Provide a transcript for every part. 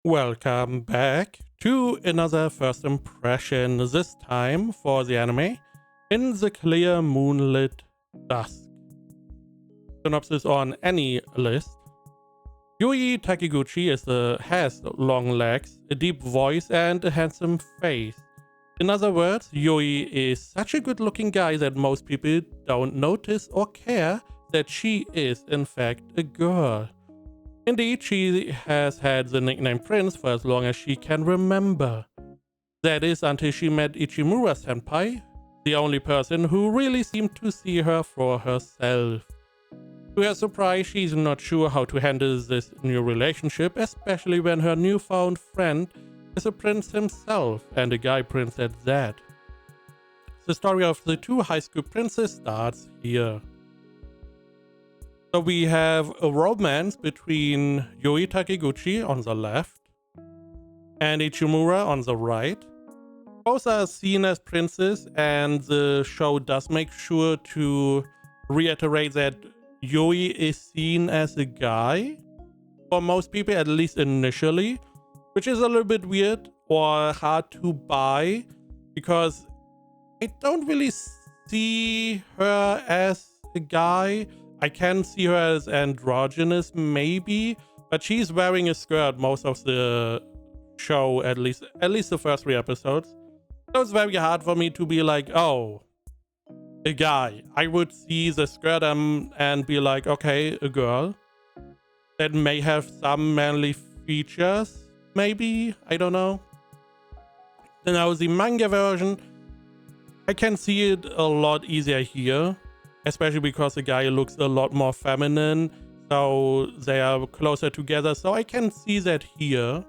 Welcome back to another first impression, this time for the anime, in the clear Moonlit Dusk. Synopsis on any list. Yui Takiguchi has long legs, a deep voice, and a handsome face. In other words, Yui is such a good-looking guy that most people don't notice or care that she is in fact a girl. Indeed, she has had the nickname Prince for as long as she can remember. That is until she met Ichimura-senpai, the only person who really seemed to see her for herself. To her surprise, she's not sure how to handle this new relationship, especially when her newfound friend is a prince himself, and a guy prince at that. The story of the two high school princes starts here. So we have a romance between Yui Takiguchi on the left and Ichimura on the right. Both are seen as princes, and the show does make sure to reiterate that Yui is seen as a guy for most people, at least initially, which is a little bit weird or hard to buy because I don't really see her as a guy. I can see her as androgynous maybe, but she's wearing a skirt most of the show, at least the first 3 episodes. So it's very hard for me to be like, oh, a guy. I would see the skirt and be like, okay, a girl that may have some manly features, maybe, I don't know. Now the manga version, I can see it a lot easier here, especially because the guy looks a lot more feminine, so they are closer together. So I can see that here.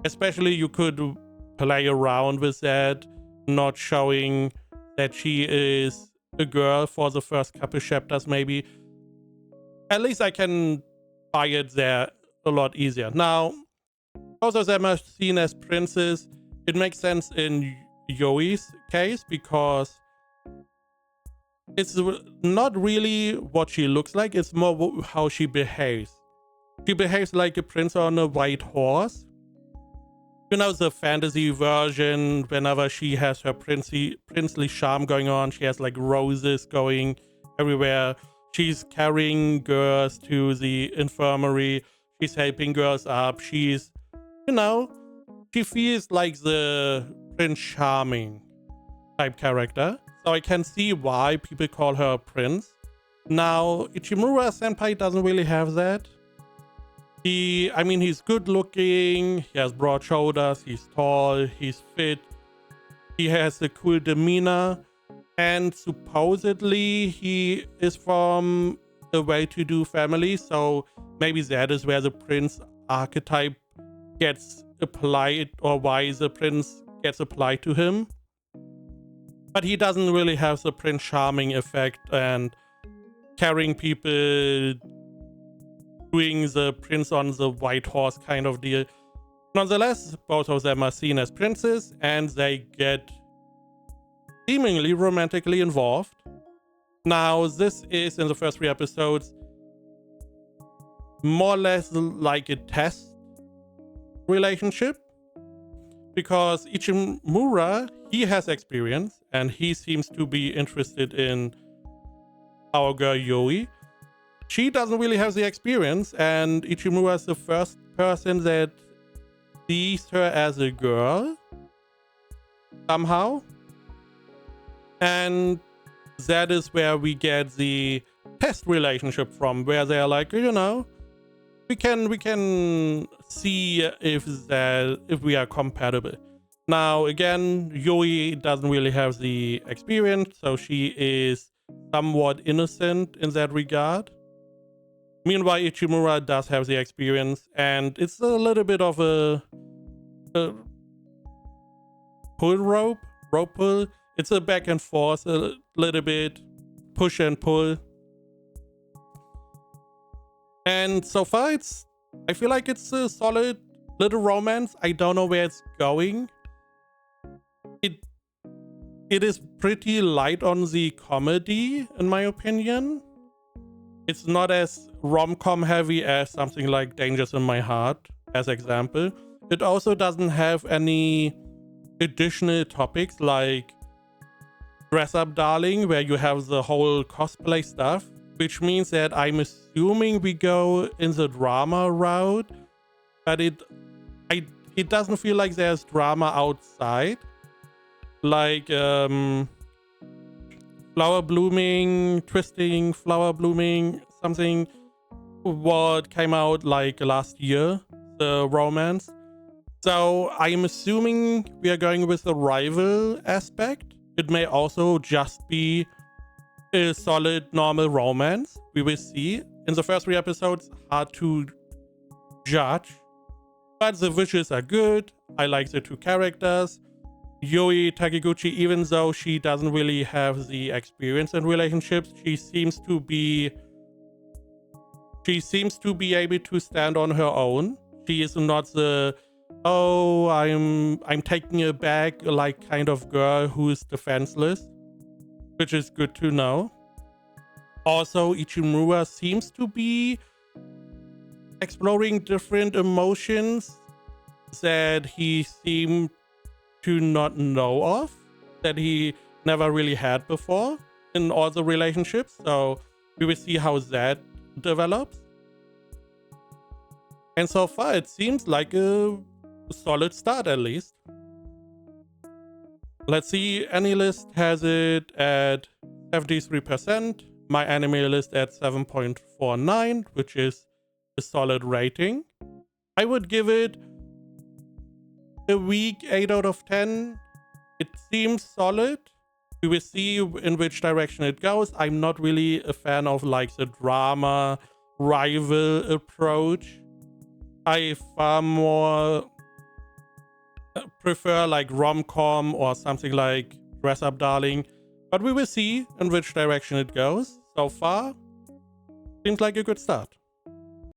Especially you could play around with that, not showing that she is a girl for the first couple chapters maybe. At least I can buy it there a lot easier. Now, both of them are seen as princes. It makes sense in Yui's case because it's not really what she looks like, it's more how she behaves. She behaves like a prince on a white horse. You know, the fantasy version, whenever she has her princely charm going on, she has like roses going everywhere. She's carrying girls to the infirmary. She's helping girls up. She's, you know, she feels like the Prince Charming type character. So I can see why people call her a prince. Now, Ichimura-senpai doesn't really have that. He's good looking, he has broad shoulders, he's tall, he's fit, he has a cool demeanor, and supposedly he is from a well-to-do family, so maybe that is where the prince archetype gets applied, or why the prince gets applied to him. But he doesn't really have the Prince Charming effect and carrying people, doing the prince on the white horse kind of deal. Nonetheless, both of them are seen as princes and they get seemingly romantically involved. Now, this is, in the first 3 episodes, more or less like a test relationship, because Ichimura, he has experience and he seems to be interested in our girl Yui. She doesn't really have the experience, and Ichimura is the first person that sees her as a girl somehow, and that is where we get the test relationship from, where they're like, you know, we can see if we are compatible. Now again, Yui doesn't really have the experience, so she is somewhat innocent in that regard. Meanwhile, Ichimura does have the experience, and it's a little bit of a rope pull. It's a back and forth, a little bit push and pull. And so far, I feel like it's a solid little romance. I don't know where it's going. It is pretty light on the comedy, in my opinion. It's not as rom-com heavy as something like Dangers in My Heart, as example. It also doesn't have any additional topics like Dress Up Darling, where you have the whole cosplay stuff, which means that I'm assuming we go in the drama route, but it doesn't feel like there's drama outside. Like flower blooming, twisting, flower blooming, something what came out like last year, the romance. So I'm assuming we are going with the rival aspect. It may also just be a solid normal romance. We will see. In the first 3 episodes, hard to judge. But the visuals are good. I like the 2 characters. Yui Takiguchi, even though she doesn't really have the experience in relationships, she seems to be able to stand on her own. She is not the oh, I'm taking it back like kind of girl who is defenseless, which is good to know. Also, Ichimura seems to be exploring different emotions that he seemed to not know of, that he never really had before in all the relationships. So we will see how that develops. And so far, it seems like a solid start, at least. Let's see, AniList has it at 73%. My anime list at 7.49, which is a solid rating. I would give it a weak 8 out of 10. It seems solid. We will see in which direction it goes. I'm not really a fan of like the drama rival approach. I far more prefer like rom-com or something like Dress Up Darling, but we will see in which direction it goes. So far, seems like a good start.